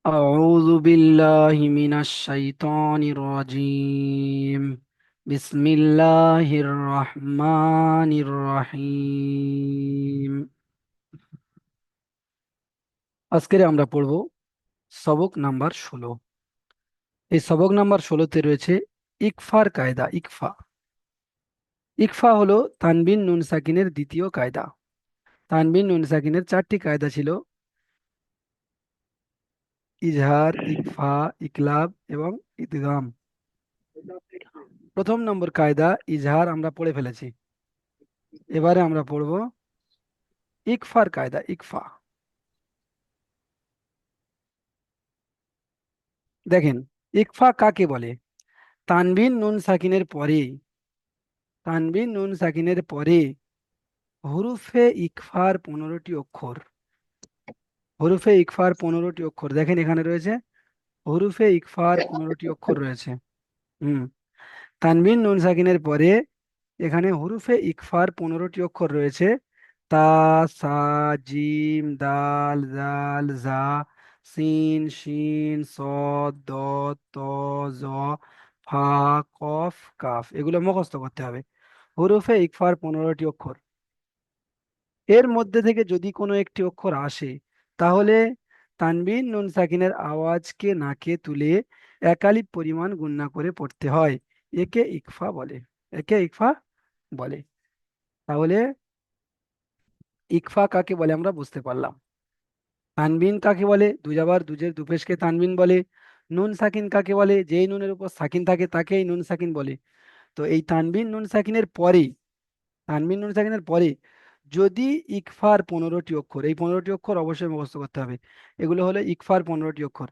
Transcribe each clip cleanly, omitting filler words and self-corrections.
أعوذ بالله من الشيطان الرجيم. بسم الله الرحمن الرحيم. আজকে আমরা পড়ব সবক নাম্বার 16। এই সবক নাম্বার 16তে রয়েছে ইকফার কায়দা। ইকফা ইকফা হলো তানবিন নুন সাকিনের দ্বিতীয় কায়দা। তানবিন নুন সাকিনের চারটি কায়দা ছিল: ইজহার, ইকফা, ইকলাব এবং ইদগাম। প্রথম নম্বর কায়দা ইজহার আমরা পড়ে ফেলেছি। এবারে আমরা পড়ব ইকফার কায়দা। ইকফা দেখেন, ইকফা কাকে বলে? তানবিন নুন সাকিনের পরে তানবিন নুন সাকিনের পরে হুরুফে ইকফার 15টি অক্ষর। হুরুফে ইকফার 15টি অক্ষর দেখেন এখানে রয়েছে। হুরুফে ইকফার 15টি অক্ষর রয়েছে। হুম তানবিন নুন সাকিনের পরে এখানে হুরুফে ইকফার 15টি অক্ষর রয়েছে: তা, সা, জিম, দাল, জাল, জা, সিন, শিন, সদ, দদ, ত, জ, ফা, কফ, কাফ। এগুলো মুখস্থ করতে হবে। হুরুফে ইকফার 15টি অক্ষর। এর মধ্যে থেকে যদি কোনো একটি অক্ষর আসে, তাহলে তানবিন নুন সাকিনের আওয়াজকে নাকে তুলে একালিপ পরিমাণ গুণনা করে পড়তে হয়। একে ইকফা বলে। একে ইকফা বলে। তাহলে ইকফা কাকে বলে আমরা বুঝতে পারলাম। তানবিন কাকে বলে? দুজাবার দুজের দুপেশকে তানবিন বলে। নুন সাকিন কাকে বলে? যেই নুনের উপর সাকিন থাকে তাকেই নুন সাকিন বলে। তো এই তানবিন নুন সাকিনের পরে যদি ইকফার 15টি অক্ষর, এই 15টি অক্ষর অবশ্যই মুখস্থ করতে হবে। এগুলো হলো ইকফার 15টি অক্ষর।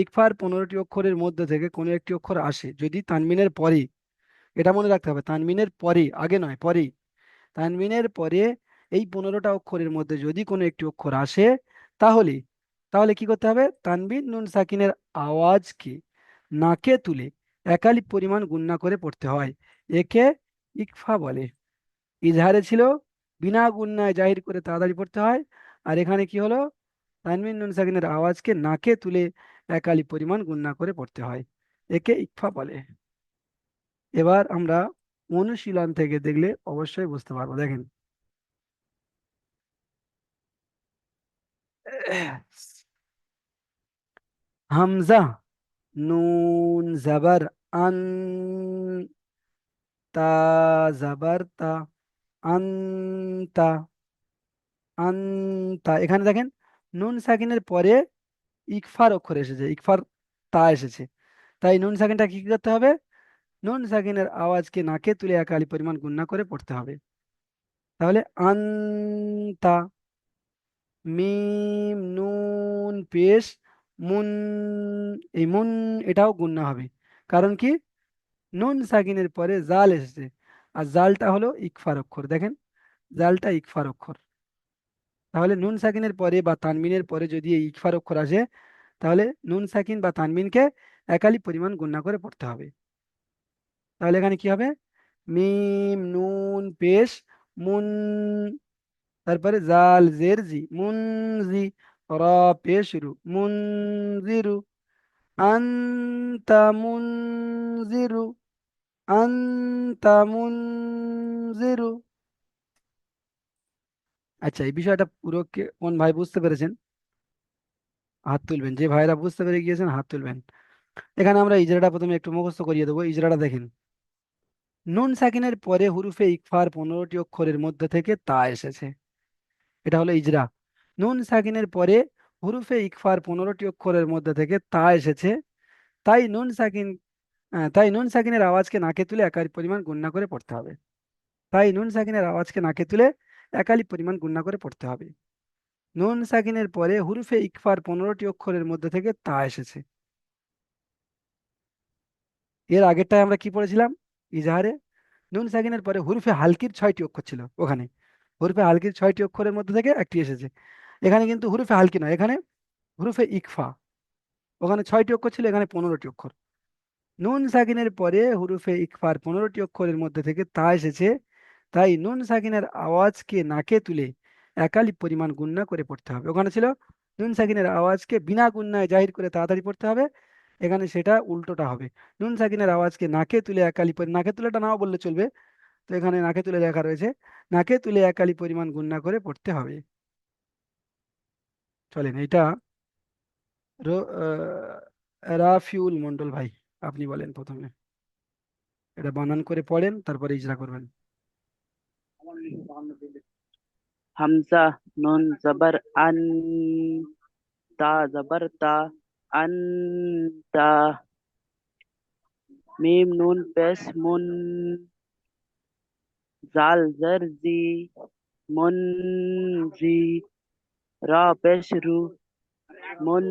ইকফার 15টি অক্ষরের মধ্যে থেকে কোনো একটি অক্ষর আসে যদি তানবিনের পরে, এটা মনে রাখতে হবে, তানবিনের পরে, আগে নয়, পরে। তানবিনের পরে এই 15টা অক্ষরের মধ্যে যদি কোনো একটি অক্ষর আসে, তাহলে তাহলে কি করতে হবে? তানবিন নুন সাকিনের আওয়াজকে নাকে তুলে একালিপ পরিমাণ গুণনা করে পড়তে হয়। একে ইকফা বলে। ইজহারে ছিল বিনা গুণনায় জাহির করে তাড়াতাড়ি পড়তে হয়। আর এখানে কি হলো? তানবিন নুন সাকিনের আওয়াজকে নাকে তুলে একালিপ পরিমাণ গুণনা করে পড়তে হয়। একে ইকফা বলে। এবার আমরা অনুশীলন থেকে দেখলে অবশ্যই বুঝতে পারবো। দেখেন, হামজা, নুন জবর আন, তা জবর তা, আনতা, আনতা। এখানে দেখেন নুন সাকিনের পরে ইকফার অক্ষর এসেছে, ইকফার তা এসেছে। তাই নুন সাকিনটা কি করতে হবে? নুন সাকিনের আওয়াজকে নাকে তুলে একালি পরিমাণ গুণনা করে পড়তে হবে। তাহলে আনতা, মিম নুন পেশ মুন, এই মুন, এটাও গুণনা হবে। কারণ কি? নুন সাকিনের পরে জাল এসেছে, আর জালটা হলো ইকফার অক্ষর। দেখেন, জালটা ইকফার অক্ষর। তাহলে নুন সাকিনের পরে বা তানমিনের পরে যদি এই ইকফার অক্ষর আসে, তাহলে নুন সাকিন বা তানমিনকে একালি পরিমাণ গুণনা করে পড়তে হবে। তাহলে এখানে কি হবে? মিম নুন পেশ মুন, তারপরে জাল জের জি, মুনজি, র পেশ রু, মুনজিরু, আনতা মুনজিরু, আনতা মুনজিরু। আচ্ছা, এই বিষয়টা পুরো কোন ভাই বুঝতে পেরেছেন হাত তুলবেন। যে ভাইরা বুঝতে পেরে গিয়েছেন হাত তুলবেন। এখানে আমরা ইজরাটা প্রথমে একটু মুখস্থ করিয়ে দেবো। ইজরাটা দেখেন, নুন সাকিনের পরে হুরুফে ইকফার 15টি অক্ষরের মধ্যে থেকে তা এসেছে। এটা হলো ইজরা। নুন সাকিনের পরে হুরুফে ইকফার 15টি অক্ষরের মধ্যে থেকে তা এসেছে। তাই নুন সাকিন তাই নুন সাকিনের আওয়াজকে নাকে তুলে একালি পরিমাণ গুণনা করে পড়তে হবে। তাই নুন সাকিনের আওয়াজকে নাকে তুলে একালি পরিমাণ গুণনা করে পড়তে হবে। নুন সাকিনের পরে হুরুফে ইকফার 15টি অক্ষরের মধ্যে থেকে তা এসেছে। এর আগেরটায় আমরা কি পড়েছিলাম? ইজাহারে নুন সাকিনের পরে হুরুফে হালকির 6টি অক্ষর ছিল। ওখানে হুরুফে হালকির 6টি অক্ষরের মধ্যে থেকে একটি এসেছে। এখানে কিন্তু হুরুফে হালকি নয়, এখানে হুরুফে ইকফা। ওখানে 6টি অক্ষর ছিল, এখানে 15টি অক্ষর। নুন সাকিনের পরে হুরুফে ইকফার 15টি অক্ষরের মধ্যে থেকে তা এসেছে। তাই নুন সাকিনের আওয়াজকে নাকে তুলে একালি পরিমাণ গুণনা করে পড়তে হবে। ওখানে ছিল নুন সাকিনের আওয়াজকে বিনা গুণনায় জাহির করে তাড়াতাড়ি পড়তে হবে, এখানে সেটা উল্টোটা হবে। নুন সাকিনের আওয়াজকে নাকে তুলে একালি নাকে তুলেটা নাও বললে চলবে, তো এখানে নাকে তুলে লেখা রয়েছে, নাকে তুলে একালি পরিমাণ গুণনা করে পড়তে হবে। চলেন এটা রাফিউল মন্ডল ভাই, আপনি বলেন প্রথমে, এটা বানান করে পড়েন তারপরে ইজরা করবেন। হামজা, নুন জবর আন, তা জবর তা, আন, তা, মিম নুন পেশ মুন, জাল জের জি, মুন, জি, রা পেশ রু, মুন,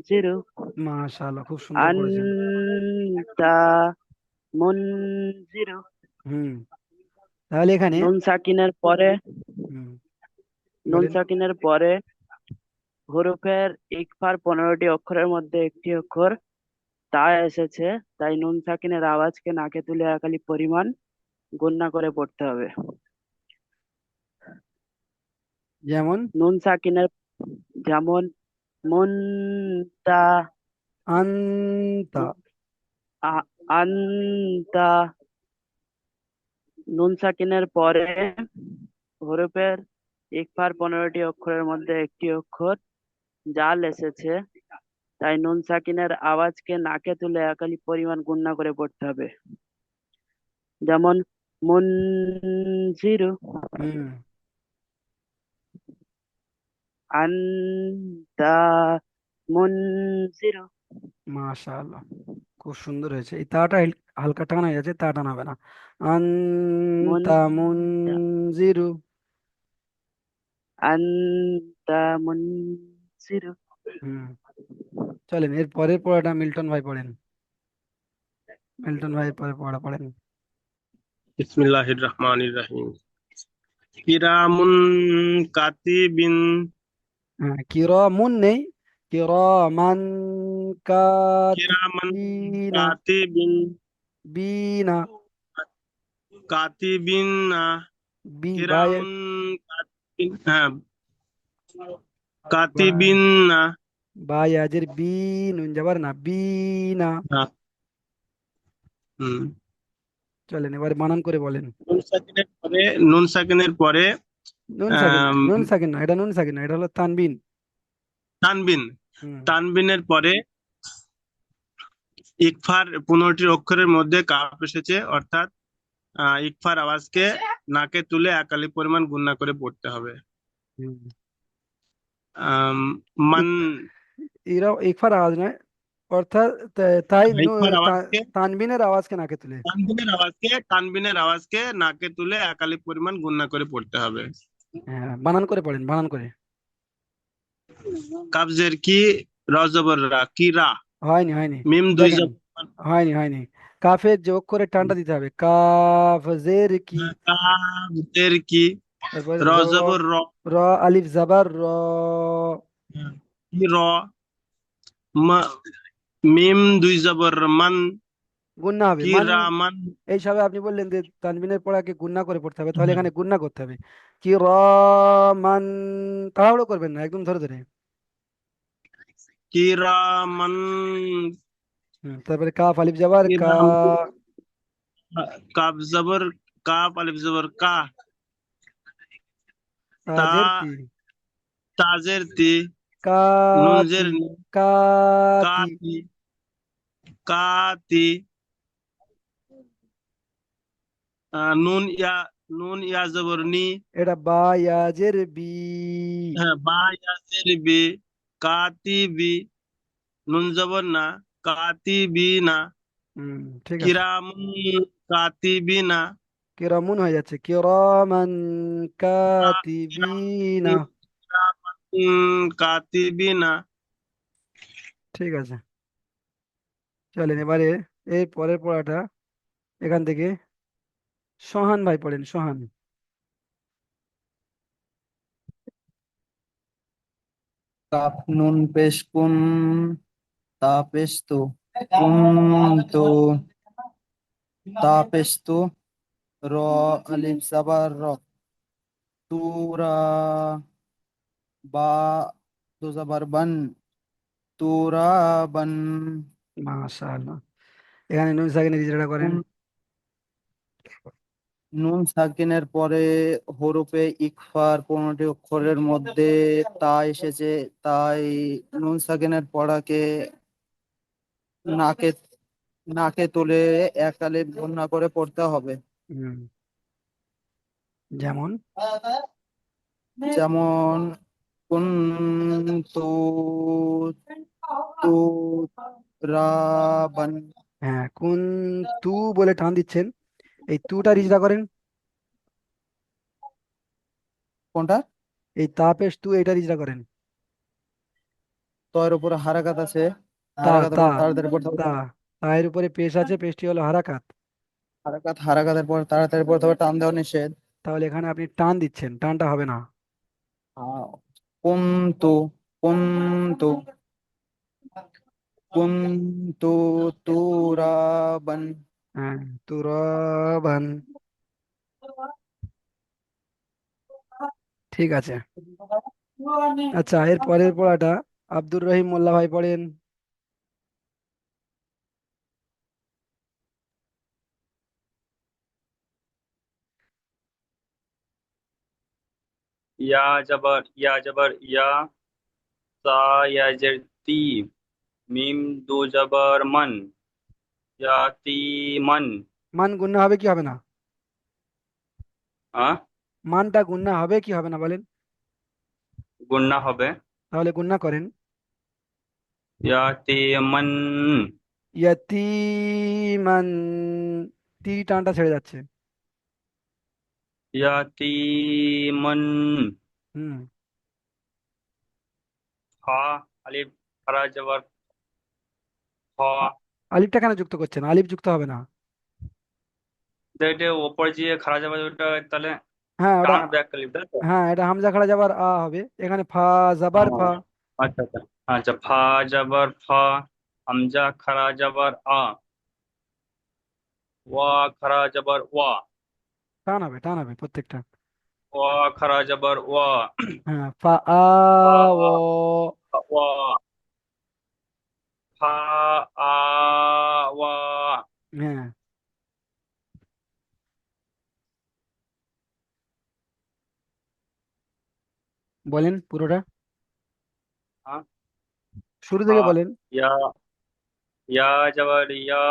জিরু, মাশাআল্লাহ, খুব সুন্দর পড়েছেন। আনতা, মুন, জিরু। হুম, তাহলে এখানে নুন সাকিনের পরে, হুম, নুন বলেন। সাকিনের পরে হরফের ইকফার 15টি অক্ষরের মধ্যে একটি অক্ষর তা এসেছে, তাই নুন সাকিনের আওয়াজকে নাকে তুলে একালি পরিমাণ গণনা করে পড়তে হবে। যেমন নুন সাকিনের, যেমন মুনতা, আন্তা। আনতা। নুন সাকিনের পরে হরফের ইকফার 15টি অক্ষরের মধ্যে একটি অক্ষর জাল এসেছে, তাই নুন সাকিনের আওয়াজকে নাকে তুলে একালি পরিমাণ গুণনা করে পড়তে হবে। যেমন মুনজিরু, হুম, আনতা, মুনজিরু, মাশাআল্লাহ, খুব সুন্দর হয়েছে। এই তাটা হালকা টানা হয়ে যাচ্ছে, তা টানাবে না। মুন, আনতা মুনজিরু। আনতা মুনজিরু। হুম, চলেন এর পরের পড়াটা মিল্টন ভাই পড়েন। মিল্টন ভাই পরে পড়া পড়েন। বিসমিল্লাহির রহমানির রহিম। কিরামুন কাতিবিন। হ্যাঁ, কিরামুন নেই, কিরামান কিরামান কাতিবিনা। কাতিবিন। বিনা, কাতিবিন না। বি বাই, কিরামুন কাতিবিন, হ্যাঁ, বাই কাতিবিন না। বাই আজের বি, নুন যাবার না, বিনা। হ্যাঁ, হুম। চলেন এবারে বানান করে বলেন। নুন সাকিনের পরে, নুন সাকিনের পরে নুন সাকিন না, আম, নুন সাকিন না, এটা নুন সাকিন না, এটা হলো তানবিন। তানবিন। হুম, তানবিনের পরে ইকফার 15টি অক্ষরের মধ্যে কাফ এসেছে, অর্থাৎ ইকফার আওয়াজকে নাকে তুলে একালি পরিমাণ গুণনা করে পড়তে হবে। হুম। আম, মান। এরা একফার আওয়াজ নয়, অর্থাৎ তাই ইকফার আওয়াজকে, তানবিনের আওয়াজকে নাকে তুলে। তানবিনের আওয়াজকে নাকে তুলে একালি পরিমাণ গুণনা করে পড়তে হবে। হ্যাঁ, বানান করে পড়েন, বানান করে। কাবজের কি, র জবর রা, কি রা। হয়নি হয়নি, মিম দুই দেখেন, জবর। হয়নি হয়নি। কাফের যোগ করে টানটা দিতে হবে, কাফ জের কি, কাবজের কি, তারপর র র, জবর র। র আলিফ জাবার র, কি র। মা- মিম দুই জবর মান। গুন্না হবে কি মান। রা মান। এই সবে আপনি বললেন যে তানবিনের পড়াকে গুন্না করে পড়তে হবে, তাহলে হ্যাঁ। এখানে গুন্না করতে হবে। কি র মান, তাড়াহুড়ো করবেন না, একদম ধরে ধরে। কি রা মান। তারপরে কাফ আলিফ জাবার কি কা, রা, কাব জবর, কাপ আলিফ জবর কা। তা, তাজের তি, তাজের তি। কাতি, নুনজের নি। কাতি। কাতি, কাতি। নুন ইয়া, নুন ইয়া জবর নি। এটা বা ইয়াজের বি। হ্যাঁ, বা ইয়াজের বি। কাতিবি। নুন জবর না, কাতিবিনা। ঠিক আছে। কিরামুন কাতিবিনা। কিরামুন হয়ে যাচ্ছে, কিরামান কাতিবিনা। কিরামুন কাতিবিনা। ঠিক আছে, চলেন এবারে এই পরের পড়াটা এখান থেকে সোহান ভাই পড়েন, সোহান। কাপ নুন পেশ কুম, তা পেশ তু, কুম তো, তা পেশ তু, র আলিফ জাবার র, তুরা, বা দো জবর বান, তুরাবান। মাশাআল্লাহ। এখানে নুন সাকিনের ইজরাটা করেন। নুন নুন সাকিনের পরে হরফে ইকফার 15টি অক্ষরের মধ্যে তা এসেছে, তাই নুন সাকিনের পড়াকে নাকে নাকে তুলে এক আলিফ গুণা করে পড়তে হবে। হুম, যেমন যেমন কুনতু তুরাবান। হ্যাঁ, কোন তু বলে টান দিচ্ছেন, এই তুটার ইজরা করেন। কোনটা? এই তাপেশ তু এটার ইজরা করেন। তো এর উপরে হারাকাত আছে, তা হারাকাতের তা পর তাড়াতাড়ি পড়তে হবে। তা তা এর উপরে পেশ আছে, পেশটি হলো হারাকাত। হারাকাতের পর তাড়াতাড়ি পড়তে হবে, টান দেওয়া নিষেধ। তাহলে এখানে আপনি টান দিচ্ছেন, টানটা হবে না। আহ, কুনতু কুনতু কুনতু তুরাবান। হ্যাঁ, তুরাবান। ঠিক আছে। আচ্ছা, এর পরের পড়াটা আব্দুর রহিম মোল্লা ভাই পড়েন। या जबर या, ता या जर ती, মিম দু জবর মান, ইয়াতি মান। মান গুণনা হবে কি হবে না? আহ মানটা গুণনা হবে কি হবে না বলেন? গুণনা হবে। তাহলে গুণনা করেন। ইয়াতি মান, ইয়াতিমান। তি টানটা ছেড়ে যাচ্ছে। ইয়াতি মান। হুম। ফা, আলিফ খারা জবর ফ। আলিফটা কেন যুক্ত করছেন? আলিফ যুক্ত হবে না। এটা ওপর যে খারা জবর ওটা তাহলে হ্যাঁ ওটা, টান হবে একটা আলিফ, তাই তো? হ্যাঁ এটা হামজা খাড়া যাবার আ হবে, এখানে ফা জাবার হ্যাঁ, ফা। আচ্ছা আচ্ছা। আচ্ছা, ফা জবর ফা, হামজা খারা জবর আ, ওয়া খারা জবর ওয়া, টান হবে, টান হবে প্রত্যেকটা। ওয়া খারা জবর ওয়া, হ্যাঁ, ফা আ ও। ওয়া ফা আ ওয়া। হ্যাঁ, বলেন পুরোটা, হ্যাঁ, শুরু ফা থেকে বলেন। ইয়া, ইয়া জবর ইয়া,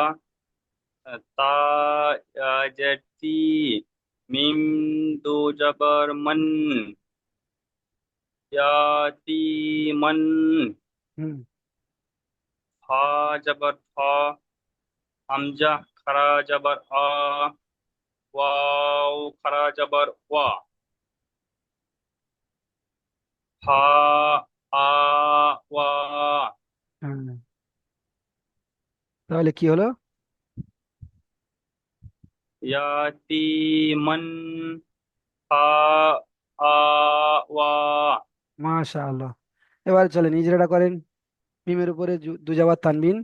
তা জেরতি, মিম দো জবর মান, ইয়াতি মান। হুম। ফা জবর ফা, হামজা খারা জবর আ, ওয়াও খারা জবর ওয়া, ফা আ ওয়া। হ্যাঁ, তাহলে কি হলো? ইয়াতি মান, ফা আ ওয়া। মাশাআল্লাহ। এবার চলেন ইজরাটা করেন। মিমের উপরে দু জাবার তানবিন।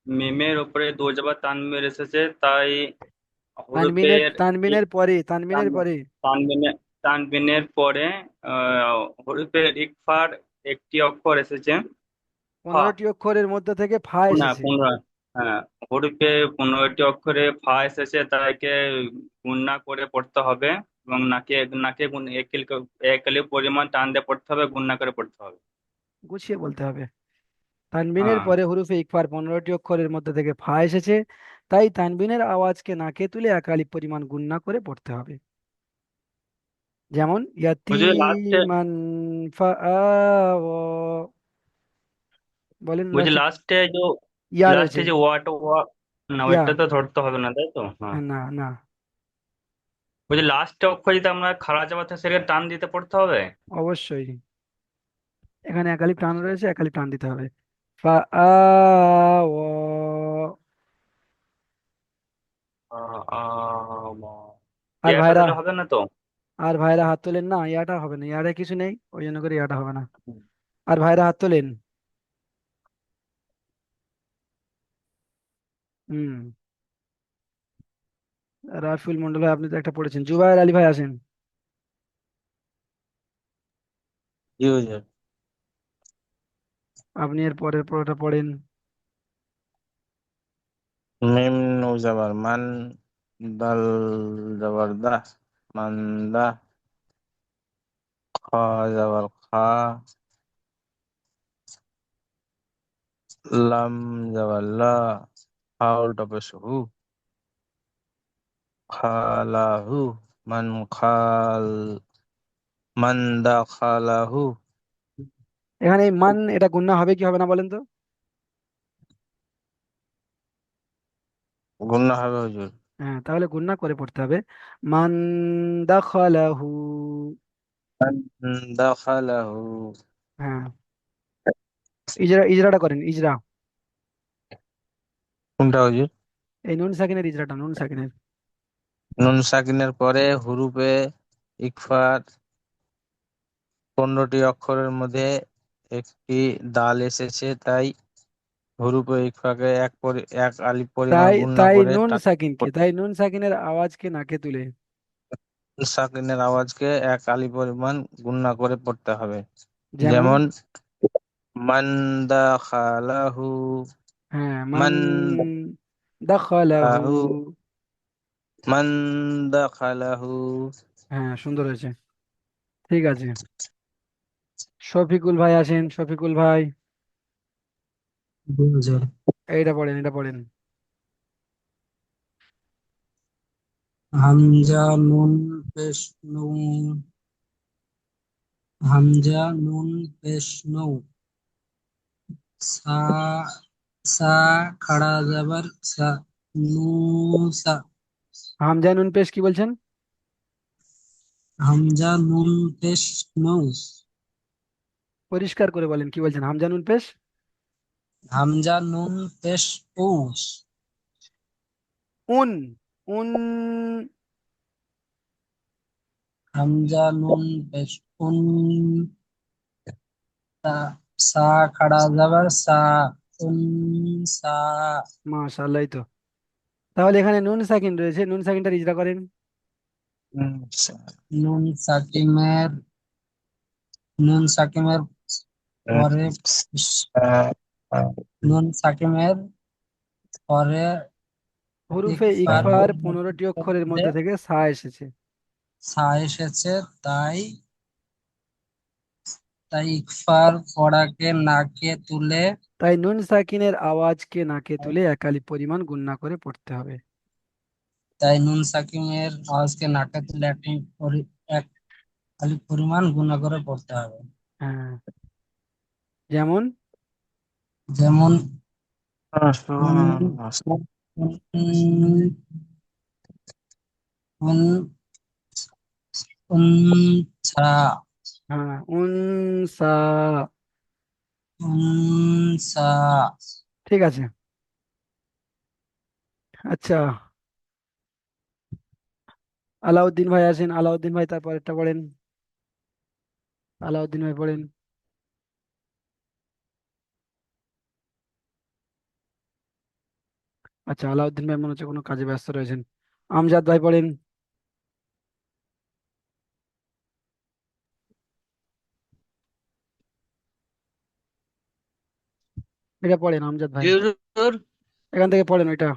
মিমের উপরে দো জবর তানবির এসেছে, তাই তানবিনের হরফের তানবিনের পরে, তানবিনের তান- পরে তানবিনের তানবিনের পরে হরফের ইকফার একটি অক্ষর এসেছে, ফা। 15টি অক্ষরের মধ্যে থেকে ফা না, এসেছে। 15। হ্যাঁ, হরফে 15টি অক্ষরে ফা এসেছে, তাইকে গুণনা করে পড়তে হবে এবং নাকে নাকে এক এলিফ পরিমাণ টান দিয়ে পড়তে হবে, গুণনা করে পড়তে হবে। গুছিয়ে বলতে হবে। তানবিনের হ্যাঁ, পরে হুরুফে ইকফার 15টি অক্ষরের মধ্যে থেকে ফা এসেছে, তাই তানবিনের আওয়াজকে নাকে তুলে এক আলিফ পরিমাণ গুণনা করে পড়তে হবে। যেমন বুঝলি লাস্টে, ইয়াতিমান ফা বলেন বুঝলি লাস্টে। লাস্টে ইয়া রয়েছে। লাস্টে যে ওয়াটা ওয়া, না ইয়া। ওইটা তো ধরতে হবে না, তাই তো? হ্যাঁ, না না, বুঝলি লাস্টে অক্ষর যদি আমরা খাড়া জামা থাকে সেটাকে টান দিতে পড়তে হবে। অবশ্যই এখানে এক আলিফ টান আচ্ছা, রয়েছে, এক আলিফ টান দিতে হবে। ফা আ, আ, মা। আর এটা ভাইরা, দিলে হবে না তো? আর ভাইরা হাত তোলেন না, ইয়াটা হবে না, ইয়ারে কিছু নেই ওই জন্য করে ইয়াটা হবে না। আর ভাইরা হাত তোলেন। হুম। রাফিউল মন্ডল ভাই, আপনি তো একটা পড়েছেন। জুবায়ের আলী ভাই আসেন। জি হুজুর। আপনি এর পরের পড়াটা পড়েন। মিম নু জবর মান, দাল জবর দা, মান্দা, খ জবর খা, লাম জবর লা, হা উল্টা পেশ হু, খালাহু, মান খাল, মান দাখালাহু। এখানে এই মান এটা গুণনা হবে কি হবে না বলেন তো? গুণনা হবে হুজুর। হ্যাঁ, তাহলে গুণনা করে পড়তে হবে। মান দাখালাহু। মান দাখালাহু। হ্যাঁ, ইজরাটা করেন, ইজরা। কোনটা হুজুর? এই নুন সাকিনের ইজরাটা, নুন সাকিনের। নুন সাকিনের পরে হুরুফে ইকফার 15টি অক্ষরের মধ্যে একটি দাল এসেছে, তাই হুরুফে ইকফাকে এক আলিফ পরিমাণ তাই গুণনা তাই করে নুন সাকিনকে, তাই নুন সাকিনের আওয়াজকে নাকে তুলে। নুন সাকিনের আওয়াজকে এক আলিফ পরিমাণ গুণনা করে পড়তে হবে। যেমন, যেমন মান দাখালাহু, হ্যাঁ, মান মান দাখালাহু। দাখালাহু, মান দাখালাহু। হ্যাঁ, সুন্দর হয়েছে। ঠিক আছে, শফিকুল ভাই আসেন, শফিকুল ভাই। হুজুর। এইটা পড়েন, এটা পড়েন। হামজা নুন পেশ নু, হামজা নুন পেশ নু, সা, সা খাড়া যাবার সা, নু সা। হামজা নুন পেশ কি বলছেন? হামজা নুন পেশ নু, পরিষ্কার করে বলেন কি বলছেন, হামজা নুন পেশ। হামজা নুন পেশ উ, উন, উন। হামজা নুন পেশ উন, সা, সা খাড়া যাবার সা, উন সা। মাশাআল্লাহ, এই তো। তাহলে এখানে নুন সাকিন রয়েছে, নুন সাকিনটা ইজরা করেন। নুন সাকিমের, নুন সাকিমের পরে, নুন সাকিমের পরে হুরুফে ইকফার ইকফার 15টি পূর্ণবর্তীর অক্ষরের মধ্যে মধ্যে থেকে সা এসেছে। সা এসেছে, তাই তাই ইকফার পড়াকে নাকে তুলে, তাই নুন সাকিনের আওয়াজকে নাকে তুলে একালি পরিমাণ গুণনা করে পড়তে হবে। তাই নুন সাকিমের আওয়াজকে নাকে তুলে এক আলিফ পরিমাণ গুণা করে পড়তে হবে। হ্যাঁ, যেমন, যেমন উন, উন, উন, উনসা, হ্যাঁ, উনসা। উনসা। ঠিক আছে। আচ্ছা, আলাউদ্দিন ভাই আসেন, আলাউদ্দিন ভাই তারপর একটা পড়েন। আলাউদ্দিন ভাই পড়েন। আচ্ছা, আলাউদ্দিন ভাই মনে হচ্ছে কোনো কাজে ব্যস্ত রয়েছেন। আমজাদ ভাই পড়েন। এটা পড়েন আমজাদ ভাই, জি হুজুর। এখান থেকে পড়েন ওইটা।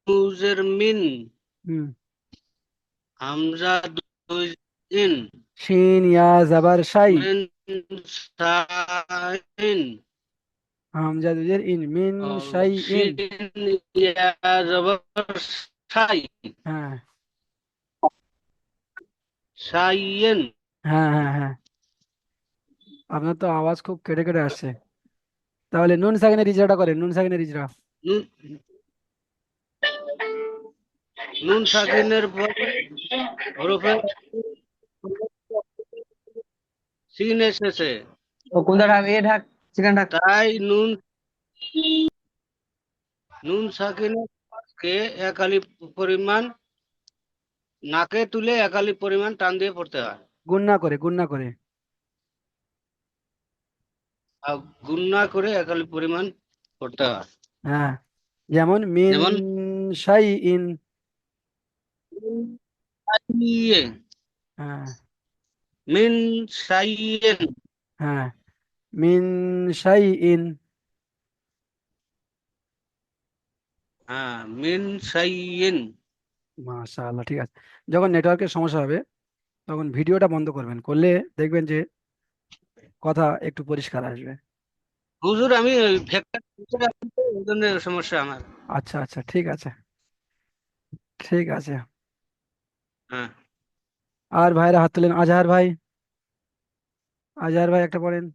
মিউজের মিন, হুম। হামজা দুই ইন, শিন ইয়া জাবার শাই। মিন সাইন, হামজা দুজের ইন, মিন শাই ইন। শিন ইয়া জবর শাই, হ্যাঁ, শাইয়েন। হ্যাঁ, হ্যাঁ, হ্যাঁ। আপনার তো আওয়াজ খুব কেটে কেটে আসছে। তাহলে নুন সাকিনের ইজরাটা করেন, নুন সাকিনের ইজরা। নুন নুন সাকিনের পরে হরফে সিন এসেছে, ও কোনটা ঢাক, এ ঢাক, চিকেন ঢাক। তাই নুন সাকিনের কে এক আলিফ পরিমাণ নাকে তুলে এক আলিফ পরিমাণ টান দিয়ে পড়তে হয়। গুণনা করে, গুণনা করে। আর গুণনা করে এক আলিফ পরিমাণ পড়তে হয়। হ্যাঁ, যেমন মিন যেমন শাই ইন। ইয়ে হ্যাঁ মিন সাইয়েন। হ্যাঁ, মিন শাইইন। হ্যাঁ, মিন সাইয়েন। মাশাআল্লাহ, ঠিক আছে। যখন নেটওয়ার্কের সমস্যা হবে তখন ভিডিওটা বন্ধ করবেন, করলে দেখবেন যে কথা একটু পরিষ্কার আসবে। হুজুর আমি ওই ভেক্টর ভিতরে আছি তো, ওই জন্য সমস্যা আমার। আচ্ছা আচ্ছা, ঠিক আছে, ঠিক আছে। হ্যাঁ। আর ভাইরা হাত তোলেন। আজহার ভাই, আজহার ভাই একটা পড়েন।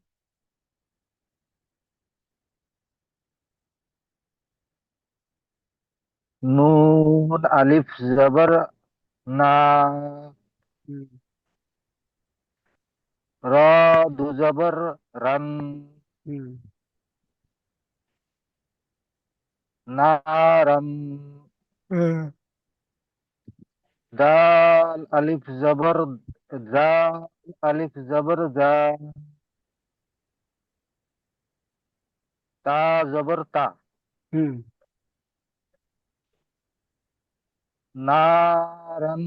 নুন আলিফ জবর না, হুম র দু জবর রান, হুম নারান, হুম, দাল আলিফ জবর জা, আলিফ জবর জা, তা জবর তা, হুম। নারান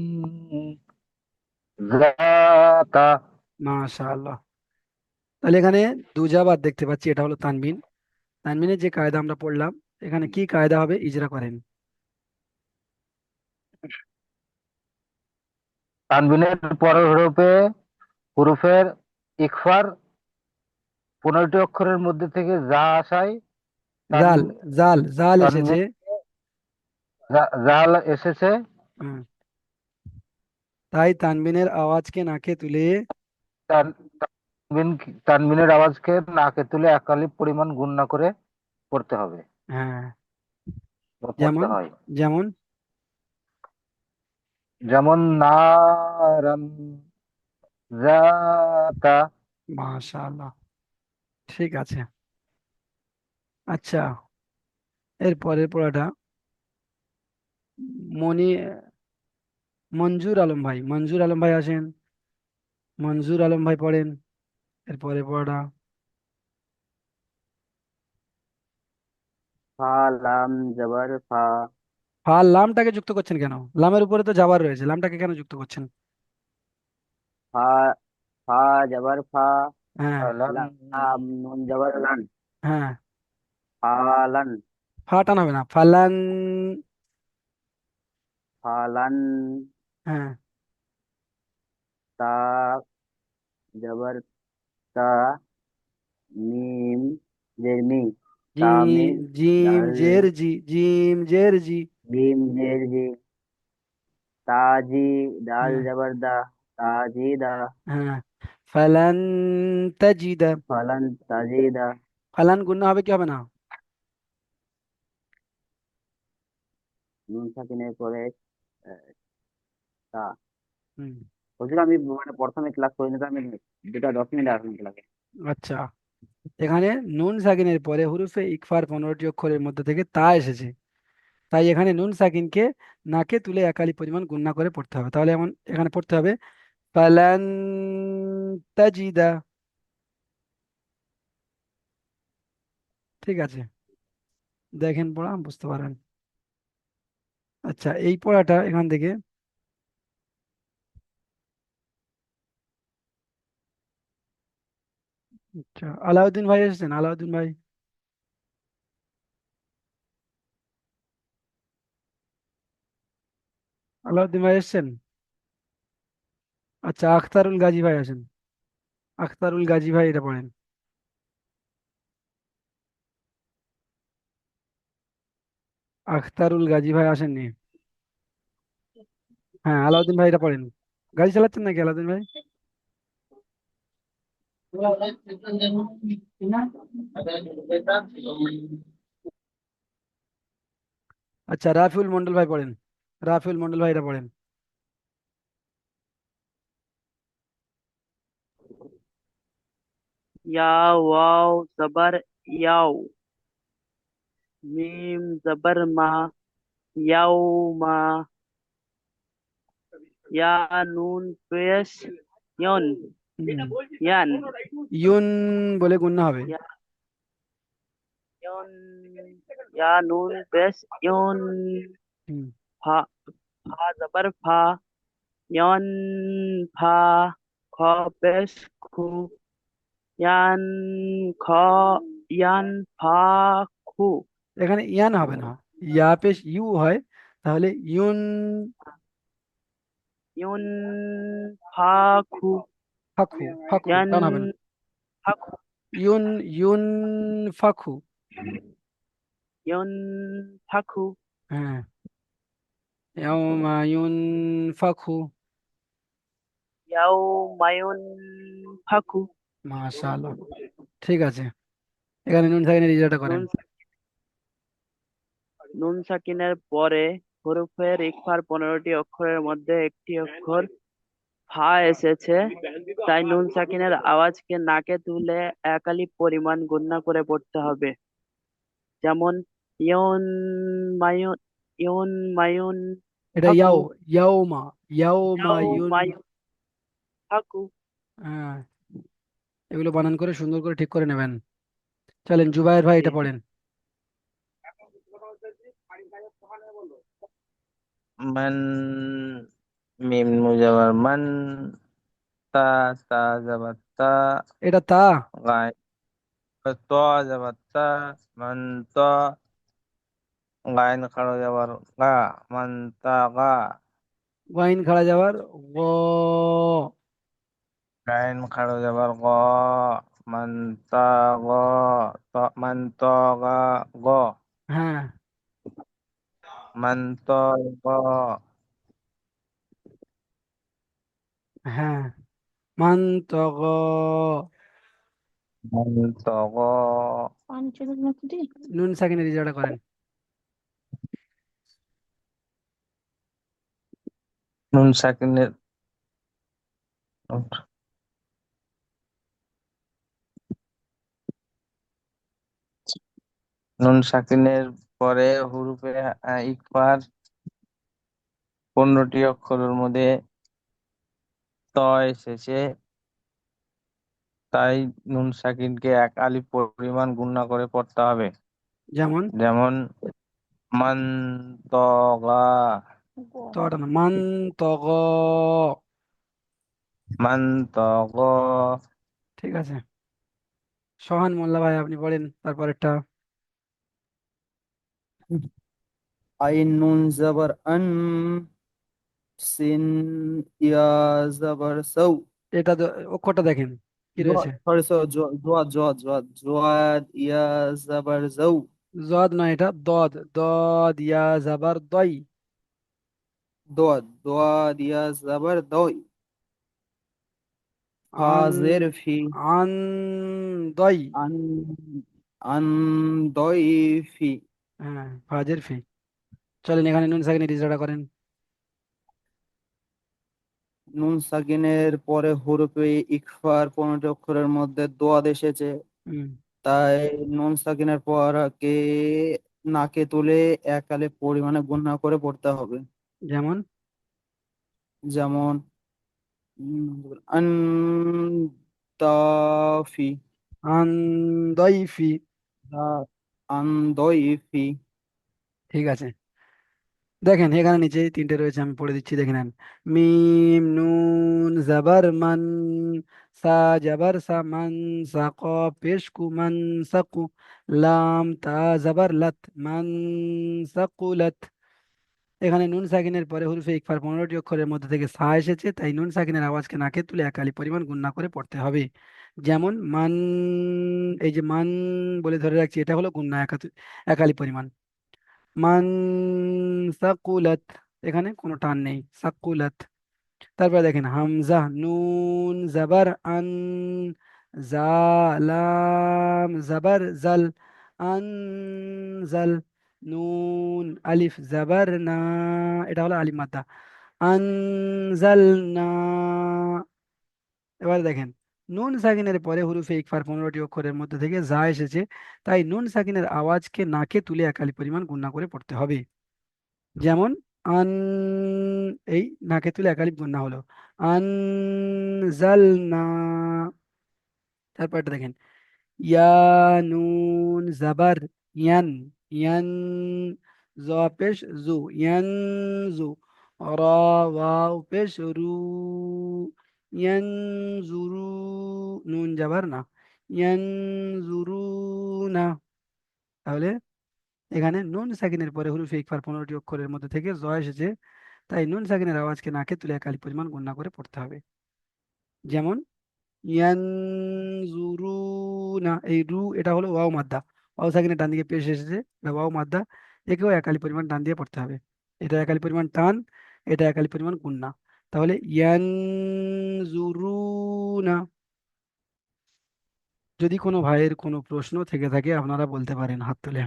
জাতা। মাশাআল্লাহ। তাহলে এখানে দুজা বাদ দেখতে পাচ্ছি, এটা হলো তানবিন। তানবিনের যে কায়দা আমরা পড়লাম, এখানে কি কায়দা হবে ইজরা করেন। তানবিনের পরের হরফে হুরুফের ইকফার 15টি অক্ষরের মধ্যে থেকে যা আসায় তান জাল, জাল, জাল এসেছে। তানবিন জাল এসেছে, হুম, তাই তানবিনের আওয়াজকে নাকে তুলে। তানবিন তানবিনের আওয়াজকে নাকে তুলে এক আলিফ পরিমাণ গুণনা করে পড়তে হবে হ্যাঁ, বা পড়তে যেমন, হয়। যেমন। যেমন নারান জাতা। মাশাআল্লাহ, ঠিক আছে। আচ্ছা, এর পরের পড়াটা মনি মঞ্জুর আলম ভাই, মঞ্জুর আলম ভাই আসেন। মঞ্জুর আলম ভাই পড়েন এর পরের পড়াটা। ফা লাম জবর ফা। ফা, লামটাকে যুক্ত করছেন কেন? লামের উপরে তো জাবার রয়েছে, লামটাকে কেন যুক্ত করছেন? ফা ফা জবর ফা। হ্যাঁ আলান লাম নুন জবর লান। হ্যাঁ, ফালান। ফা টান হবে না, ফালান। ফালান। হ্যাঁ, তা জবর তা। মিম জের মি। তামিম। জিম, জিম দাল জের জি, জিম জের জি। জিম জের জি। তাজি। দাল হ্যাঁ জবর দা। তাজি দা। হ্যাঁ, ফালান তাজিদা। ফলান তাজিদা। ফালান গুণা হবে কি হবে না? নুন সাকিনের পরে তা। হুম, হুজুর আমি মানে প্রথমে ক্লাস করিনি তো, আমি 2টা 10 মিনিট আসলাম ক্লাসে। আচ্ছা। এখানে নুন সাকিনের পরে হুরুফে ইকফার 15টি অক্ষরের মধ্যে থেকে তা এসেছে, তাই এখানে নুন সাকিনকে নাকে তুলে একালি পরিমাণ গুণনা করে পড়তে হবে। তাহলে এমন এখানে পড়তে হবে ফালান তাজিদা। ঠিক আছে, দেখেন পড়া বুঝতে পারবেন। আচ্ছা, এই পড়াটা এখান থেকে। আচ্ছা, আলাউদ্দিন ভাই এসেছেন, আলাউদ্দিন ভাই। আলাউদ্দিন ভাই এসেছেন। আচ্ছা, আখতারুল গাজী ভাই আছেন। আখতারুল গাজী ভাই এটা পড়েন। আখতারুল গাজী ভাই আসেননি। হ্যাঁ, আলাউদ্দিন ভাই এটা পড়েন। গাড়ি চালাচ্ছেন নাকি আলাউদ্দিন ভাই? আচ্ছা, রাফিউল মন্ডল ভাই পড়েন। রাফিউল মন্ডল ভাই এটা পড়েন। या वाव जबर याव। मीम जबर मा। याव मा। या नून पेश यन। হুম, यान। ইউন বলে গুণনা হবে। या यन। या नून पेश यन। হুম फा फा जबर फा। ইয়ন ফা খ পেশ খু ইয়ান খ ইয়ান ফা খু। এখানে ইয়ান হবে না, ইয়া পেশ ইউ হয়, তাহলে ইউন ইউন ফা খু। ফাখু, ফাখু ইয়ান টান হবে না, ফা খু। Yoon Yoon ফাখু। ইয়ন ফা খু। হ্যাঁ, ইয়াউমা ইউন ফাখু। ইয়াও মায়ুন ফা খু। মাশাআল্লাহ, ঠিক আছে। এখানে নুন সাকিনের ইজারাটা করেন। নুন নুন সাকিনের পরে হরফের ইকফার 15টি অক্ষরের মধ্যে একটি অক্ষর ফা এসেছে, তাই নুন সাকিনের আওয়াজকে নাকে তুলে এক আলিফ পরিমাণ গুণনা করে পড়তে হবে। যেমন ইয়ন মায়ুন, ইয়ন মায়ুন এটা ফাকু। ইয়াউমা, ইয়াউমা ইয়াও ইউন। মায়ুন ফাকু। হ্যাঁ, এগুলো বানান করে সুন্দর করে ঠিক করে নেবেন। চলেন জুবায়ের ভাই জি। এটা পড়েন। মান, মিম মুজাবার মান, তা, তা যাবার তা, এটা তা। গায় ত যাবার তা, মান ত, গায়ন খাড়া যাবার গা, মান তা গা, ওয়াইন খাড়া যাবার গ। গায়ন খাড়া যাবার গ, মান তা গ, ত মান ত গা গ, হ্যাঁ, মান ত গ, হ্যাঁ, মান তগ। মান ত গ, নুন সাকিনের ইজারাটা করেন। নুন সাকিনের নুন সাকিনের পরে হুরুফে ইকফার 15টি অক্ষরের মধ্যে ত এসেছে, তাই নুন সাকিনকে এক আলিফ পরিমাণ গুণনা করে পড়তে হবে। যেমন যেমন মান তগা, তটা না, মান তগ। মান তগ, ঠিক আছে, সোহান মোল্লা ভাই আপনি পড়েন তারপরেরটা। আইন নুন জবর আন, সিন ইয়া জবর সৌ, এটা অক্ষরটা দেখেন কি রয়েছে। সরি সরি, জোয়াদ জোয়াদ জোয়াদ জোয়াদ ইয়া জবর জৌ, জদ নয়, এটা দদ, দদ ইয়া জাবার দই। দোয়াদ দোয়াদ ইয়া জবর দই, ফা আন, জের ফি, আন দই। আন আন দই ফি। হ্যাঁ, ফাজের ফি। চলেন এখানে নুন সাকিনের ইজারাটা করেন। নুন সাকিনের পরে হরফে ইকফার 15টি অক্ষরের মধ্যে দোয়াদ এসেছে, হুম, তাই নুন সাকিনের পর কে নাকে তুলে এক আলিফ পরিমাণে গুণনা করে পড়তে হবে। যেমন যেমন আন তাফি, আন দই ফি। আন দই ফি। ঠিক আছে, দেখেন এখানে নিচে তিনটে রয়েছে, আমি পড়ে দিচ্ছি দেখে নেন। মিম নুন জাবার মান, সা জাবার সা মান, সা কফ পেশ কু মান সাকু, লাম তা জাবার লাত মান সাকুলাত। এখানে নুন সাকিনের পরে হুরফে ইকফার 15টি অক্ষরের মধ্যে থেকে সা এসেছে, তাই নুন সাকিনের আওয়াজকে নাকে তুলে একালি পরিমাণ গুণনা করে পড়তে হবে। যেমন মান, এই যে মান বলে ধরে রাখছি, এটা হলো গুণনা একালি পরিমাণ। মান সাকুলাত, এখানে কোনো টান নেই, সাকুলাত। তারপরে দেখেন হামজা নুন জাবার আন, জালাম জাবার জাল, আনজাল। নুন আলিফ জাবার না, এটা হলো আলিফ মাদ্দা, আনজালনা। এবার দেখেন নুন সাকিনের পরে হুরুফে ইকফার 15টি অক্ষরের মধ্যে থেকে যা এসেছে, তাই নুন সাকিনের আওয়াজকে নাকে তুলে একালি পরিমাণ গুণনা করে পড়তে হবে। যেমন আন, এই নাকে তুলে একালিপ গুণা হলো, আনজালনা। তারপরটা দেখেন ইয়া নুন জাবার ইয়ান, ইয়ান জ পেশ জু, ইয়ান জু। রা, ওয়াও পেশ, রু, ইয়ানজুরু, নুন যাবার না, ইয়ানজুরুনা। তাহলে এখানে নুন সাকিনের পরে হুরুফে ইকফার 15টি অক্ষরের মধ্যে থেকে জ এসেছে, তাই নুন সাকিনের আওয়াজকে নাকে তুলে এক আলিফ পরিমাণ গুণনা করে পড়তে হবে। যেমন ইয়ানজুরুনা, এই রু এটা হলো ওয়াও মাদ্দা, ওয়াও সাকিনের ডান দিকে পেশ এসেছে, এটা ওয়াও মাদ্দা, একেও এক আলিফ পরিমাণ টান দিয়ে পড়তে হবে। এটা এক আলিফ পরিমাণ টান, এটা এক আলিফ পরিমাণ গুণনা। তাহলে ইয়ানজুরুনা। যদি কোনো ভাইয়ের কোনো প্রশ্ন থেকে থাকে আপনারা বলতে পারেন হাত তুলে।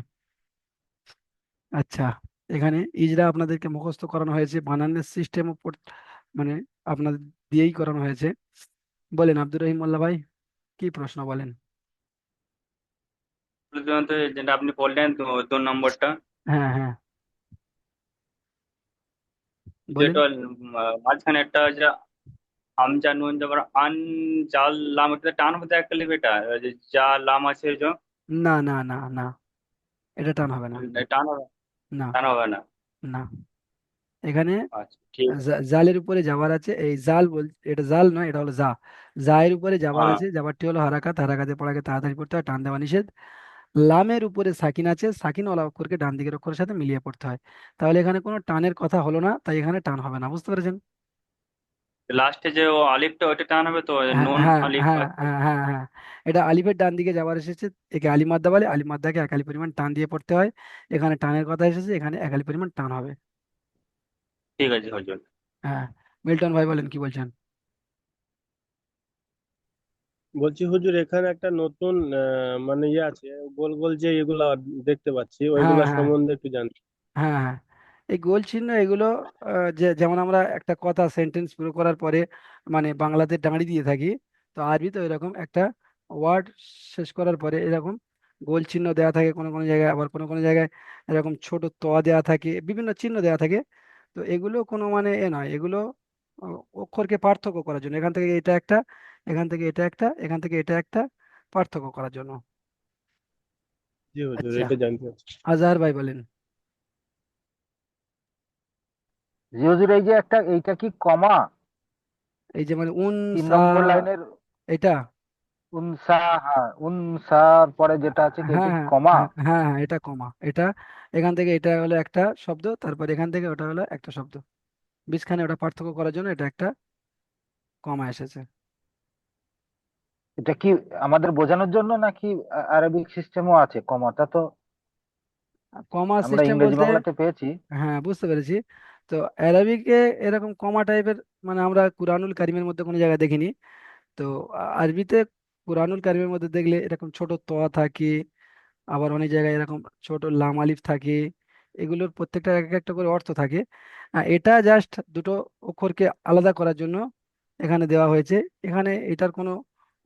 আচ্ছা, এখানে ইজরা আপনাদেরকে মুখস্থ করানো হয়েছে, বানানের সিস্টেম মানে আপনাদের দিয়েই করানো হয়েছে। বলেন আব্দুর রহিম মোল্লা ভাই, কি প্রশ্ন বলেন? প্রথমত যেটা আপনি বললেন 2 নম্বরটা, হ্যাঁ হ্যাঁ, বলেন। যেটা মাঝখানে একটা যে হামজা নুন যাবার আন, জাল লাম, এটা টান হতে একটা লিখবে, এটা ওই যে যা লাম আছে যে না না না না, এটা টান হবে না। টান হবে, না টান হবে না। না, এখানে আচ্ছা ঠিক আছে। জালের উপরে যাবার আছে, এই জাল এটা জাল নয়, এটা হলো জায়ের উপরে যাবার হ্যাঁ, আছে, যাবারটি হলো হারাকাত, হারাকাতে পড়াকে তাড়াতাড়ি পড়তে হয়, টান দেওয়া নিষেধ। লামের উপরে সাকিন আছে, সাকিন ওয়ালা অক্ষরকে ডান দিকের অক্ষরের সাথে মিলিয়ে পড়তে হয়। তাহলে এখানে কোনো টানের কথা হলো না, তাই এখানে টান হবে না, বুঝতে পেরেছেন? লাস্টে যে ও আলিফটা ওইটা টান হবে তো, হ্যাঁ নুন হ্যাঁ আলিফ হ্যাঁ আছে। হ্যাঁ হ্যাঁ হ্যাঁ, এটা আলিফের ডান দিকে যাবার এসেছে, একে আলিফ মাদ্দা বলে, আলিফ মাদ্দাকে এক আলিফ পরিমাণ টান দিয়ে পড়তে হয়। এখানে টানের কথা এসেছে, এখানে এক আলিফ পরিমাণ টান হবে। ঠিক আছে হুজুর। হ্যাঁ, মিল্টন ভাই বলেন কি বলছেন? বলছি হুজুর, এখানে একটা নতুন মানে ইয়ে আছে, গোল গোল যে এগুলা দেখতে পাচ্ছি, হ্যাঁ ওইগুলা হ্যাঁ সম্বন্ধে একটু জানতে। হ্যাঁ হ্যাঁ, এই গোল চিহ্ন এগুলো, যে যেমন আমরা একটা কথা সেন্টেন্স পুরো করার পরে মানে বাংলাতে দাঁড়ি দিয়ে থাকি, তো আরবি তো এরকম একটা ওয়ার্ড শেষ করার পরে এরকম গোল চিহ্ন দেওয়া থাকে কোনো কোনো জায়গায়, আবার কোনো কোনো জায়গায় এরকম ছোট ত দেওয়া থাকে, বিভিন্ন চিহ্ন দেওয়া থাকে। তো এগুলো কোনো মানে এ নয়, এগুলো অক্ষরকে পার্থক্য করার জন্য, এখান থেকে এটা একটা, এখান থেকে এটা একটা, এখান থেকে এটা একটা, পার্থক্য করার জন্য। জি হুজুর, আচ্ছা, এটা জানতে চাচ্ছি। আজহার ভাই বলেন। জি হুজুর, এই যে একটা, এইটা কি কমা? এই যে মানে উন তিন সা, নম্বর লাইনের এটা, উনসা, হ্যাঁ উনসার পরে যেটা আছে কি, হ্যাঁ এটা কি হ্যাঁ কমা? হ্যাঁ হ্যাঁ হ্যাঁ, এটা কমা, এটা এখান থেকে এটা হলো একটা শব্দ, তারপর এখান থেকে ওটা হলো একটা শব্দ, মাঝখানে ওটা পার্থক্য করার জন্য এটা একটা কমা এসেছে। এটা কি আমাদের বোঝানোর জন্য নাকি আরবিক সিস্টেমও আছে কমাটা? তো কমা আমরা সিস্টেম ইংরেজি বলতে, বাংলাতে পেয়েছি। হ্যাঁ বুঝতে পেরেছি। তো অ্যারাবিকে এরকম কমা টাইপের মানে আমরা কুরআনুল কারিমের মধ্যে কোনো জায়গায় দেখিনি। তো আরবিতে কুরআনুল কারিমের মধ্যে দেখলে এরকম ছোট ত থাকে, আবার অনেক জায়গায় এরকম ছোট লাম আলিফ থাকে, এগুলোর প্রত্যেকটা এক একটা করে অর্থ থাকে। এটা জাস্ট দুটো অক্ষরকে আলাদা করার জন্য এখানে দেওয়া হয়েছে। এখানে এটার কোনো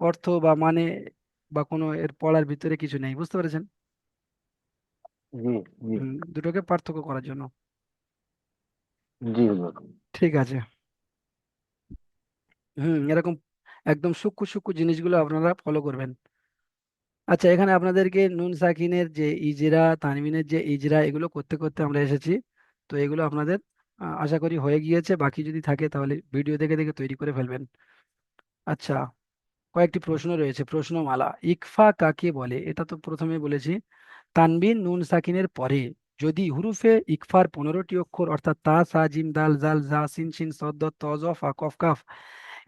অর্থ বা মানে বা কোনো এর পড়ার ভিতরে কিছু নেই, বুঝতে পেরেছেন? জি জি দুটোকে পার্থক্য করার জন্য। জি হুজুর। ঠিক আছে। এরকম একদম সূক্ষ্ম সূক্ষ্ম জিনিসগুলো আপনারা ফলো করবেন। আচ্ছা, এখানে আপনাদেরকে নুন সাকিনের যে ইজরা, তানবিনের যে ইজরা, এগুলো করতে করতে আমরা এসেছি। তো এগুলো আপনাদের আশা করি হয়ে গিয়েছে, বাকি যদি থাকে তাহলে ভিডিও দেখে দেখে তৈরি করে ফেলবেন। আচ্ছা, কয়েকটি প্রশ্ন রয়েছে, প্রশ্নমালা। ইকফা কাকে বলে? এটা তো প্রথমে বলেছি। তানবিন নুন সাকিনের পরে যদি হুরুফে ইকফার 15টি অক্ষর অর্থাৎ তা, সা, জিম, দাল, জাল, জা, সিন, শিন, সদ, দ, ত, জ, ফা, কফ, কাফ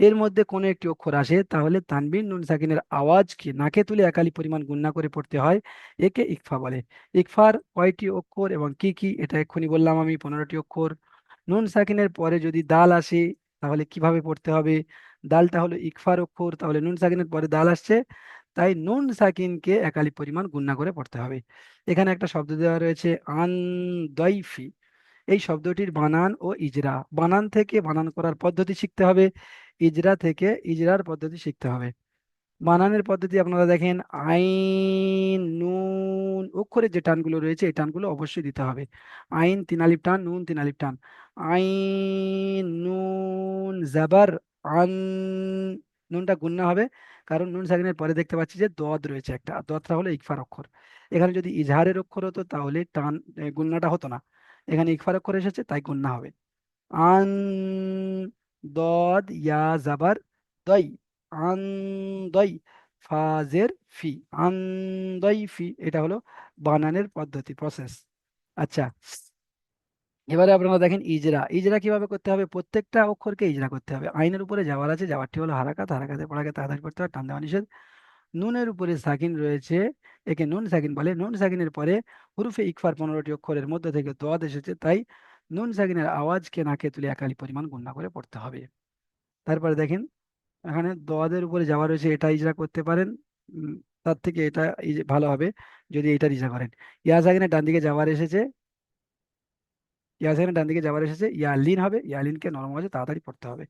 এর মধ্যে কোনো একটি অক্ষর আসে, তাহলে তানবিন নুন সাকিনের আওয়াজকে নাকে তুলে একালি পরিমাণ গুণনা করে পড়তে হয়, একে ইকফা বলে। ইকফার কয়টি অক্ষর এবং কি কি, এটা এক্ষুনি বললাম আমি, 15টি অক্ষর। নুন সাকিনের পরে যদি দাল আসে তাহলে কিভাবে পড়তে হবে? দালটা হলো ইকফার অক্ষর, তাহলে নুন সাকিনের পরে দাল আসছে, তাই নুন সাকিনকে একালি পরিমাণ গুণনা করে পড়তে হবে। এখানে একটা শব্দ দেওয়া রয়েছে আন দইফি, এই শব্দটির বানান ও ইজরা, বানান থেকে বানান করার পদ্ধতি শিখতে হবে, ইজরা থেকে ইজরার পদ্ধতি শিখতে হবে। বানানের পদ্ধতি আপনারা দেখেন, আইন নুন অক্ষরের যে টানগুলো রয়েছে এই টানগুলো অবশ্যই দিতে হবে। আইন 3 আলিফ টান, নুন 3 আলিফ টান, আইন নুন জাবার আন, নুনটা গুণনা হবে, কারণ নুন সাকিনের পরে দেখতে পাচ্ছি যে দদ রয়েছে একটা, আর দদটা হলো ইকফার অক্ষর। এখানে যদি ইজহারের অক্ষর হতো তাহলে টান গুণনাটা হতো না, এখানে ইকফার অক্ষর এসেছে তাই গুণনা হবে। আন, দদ ইয়া জাবার দই, আন দই, ফাজের ফি, আন দই ফি, এটা হলো বানানের পদ্ধতি, প্রসেস। আচ্ছা, এবারে আপনারা দেখেন ইজরা, ইজরা কিভাবে করতে হবে, প্রত্যেকটা অক্ষরকে ইজরা করতে হবে। আইনের উপরে যাওয়ার আছে, যাওয়ারটি হলো হারাকাত, হারাকাতে পড়াকে তাড়াতাড়ি করতে হবে, টান দেওয়া নিষেধ। নুনের উপরে সাকিন রয়েছে, একে নুন সাকিন বলে। নুন সাকিনের পরে হুরুফে ইকফার 15টি অক্ষরের মধ্যে থেকে দোয়াদ এসেছে, তাই নুন সাকিনের আওয়াজকে নাকে তুলে একালি পরিমাণ গুণনা করে পড়তে হবে। তারপরে দেখেন, এখানে দোয়াদের উপরে যাওয়া রয়েছে, এটা ইজরা করতে পারেন। উম, তার থেকে এটা ভালো হবে যদি এটা ইজরা করেন। ইয়া সাকিনের ডান দিকে যাওয়ার এসেছে, ইয়াসিনের ডান দিকে যাবার এসেছে, ইয়ালিন হবে, ইয়ালিনকে নরম আওয়াজে তাড়াতাড়ি পড়তে হবে।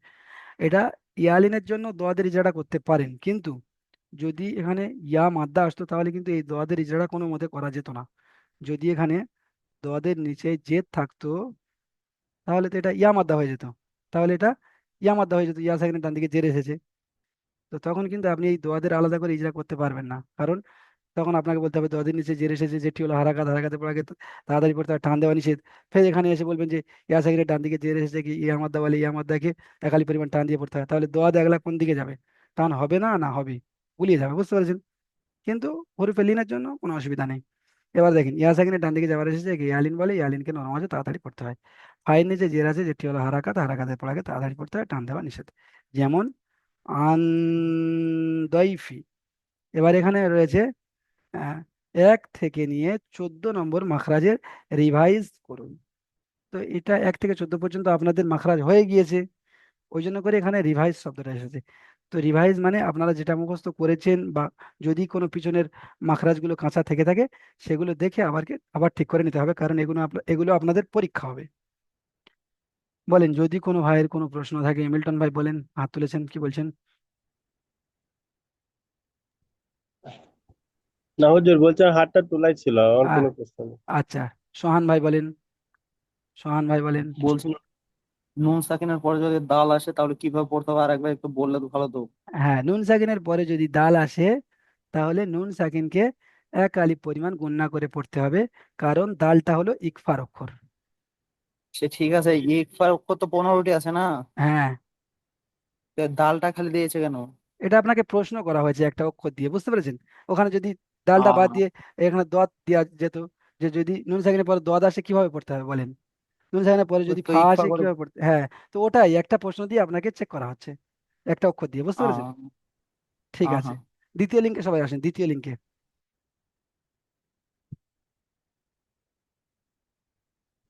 এটা ইয়ালিনের জন্য দোয়াদের ইজারা করতে পারেন, কিন্তু যদি এখানে ইয়া মাদ্দা আসতো তাহলে কিন্তু এই দোয়াদের ইজারা কোনো মতে করা যেত না। যদি এখানে দোয়াদের নিচে জেদ থাকতো তাহলে তো এটা ইয়া মাদ্দা হয়ে যেত, তাহলে এটা ইয়া মাদ্দা হয়ে যেত, ইয়া সাকিনের ডান দিকে জের এসেছে। তো তখন কিন্তু আপনি এই দোয়াদের আলাদা করে ইজরা করতে পারবেন না, কারণ তখন আপনাকে বলতে হবে দোয়াদের নিচে জের এসেছে, যেটি হলো হারাকাত, হারাকাতে পড়াকে তাড়াতাড়ি পড়তে হবে, টান দেওয়া নিষেধ। ফের এখানে এসে বলবেন যে ইয়া সাকিনের ডান দিকে জের এসেছে কি ইয়া মাদ্দা বলে, ইয়া মাদ্দাকে একালি পরিমাণ টান দিয়ে পড়তে হয়, তাহলে দোয়া দেখলা কোন দিকে যাবে, টান হবে না, না হবে, গুলিয়ে যাবে, বুঝতে পারছেন? কিন্তু হরফে লিনের জন্য কোনো অসুবিধা নেই। এবার দেখেন ইয়া সাকিনের ডান দিকে যাবার এসেছে কি ইয়ালিন বলে, ইয়ালিনকে নরম আছে তাড়াতাড়ি পড়তে হয়। ফাইন নিচে জের আছে, যেটি হলো হারাকাত, হারাকাতে পড়াকে তাড়াতাড়ি পড়তে হয়, টান দেওয়া নিষেধ। যেমন আন দইফি। এবার এখানে রয়েছে আহ, 1 থেকে নিয়ে 14 নম্বর মাখরাজের রিভাইজ করুন। তো এটা 1 থেকে 14 পর্যন্ত আপনাদের মাখরাজ হয়ে গিয়েছে, ওই জন্য করে এখানে রিভাইজ শব্দটা এসেছে। তো রিভাইজ মানে আপনারা যেটা মুখস্থ করেছেন, বা যদি কোনো পিছনের মাখরাজগুলো কাঁচা থেকে থাকে সেগুলো দেখে আবার ঠিক করে নিতে হবে, কারণ এগুলো আপনাদের পরীক্ষা হবে। বলেন যদি কোনো ভাইয়ের কোনো প্রশ্ন থাকে, মিল্টন ভাই বলেন, হাত তুলেছেন, কি বলছেন? না হুজুর, বলছে হাতটা তোলাই ছিল, আমার আহ কোনো প্রশ্ন নেই। আচ্ছা, সোহান ভাই বলেন, সোহান ভাই বলেন। বলছিলাম নুন সাকিনের পরে যদি দাল আসে তাহলে কিভাবে পড়তে হবে, আর একবার একটু বললে তো ভালো তো। হ্যাঁ, নুন সাকিনের পরে যদি দাল আসে তাহলে নুন সাকিনকে 1 আলিফ পরিমাণ গুণনা করে পড়তে হবে, কারণ দালটা হলো ইকফার অক্ষর। সে ঠিক আছে, ইকফার অক্ষর তো 15টি আছে না, হ্যাঁ, তো দালটা খালি দিয়েছে কেন? এটা আপনাকে প্রশ্ন করা হয়েছে একটা অক্ষর দিয়ে, বুঝতে পেরেছেন? ওখানে যদি দালটা বাদ আহ দিয়ে এখানে দোয়াত দেওয়া যেত, যে যদি নুন সাকিনের পরে দোয়াত আসে কিভাবে পড়তে হবে বলেন, নুন সাকিনের পরে যদি তো ফা ইকফা আসে করে। কিভাবে পড়তে, হ্যাঁ। তো ওটাই একটা প্রশ্ন দিয়ে আপনাকে চেক করা হচ্ছে, একটা অক্ষর দিয়ে, বুঝতে পেরেছেন? আহ ঠিক হ্যাঁ আছে, হ্যাঁ। দ্বিতীয় লিঙ্কে সবাই আসেন, দ্বিতীয় লিঙ্কে।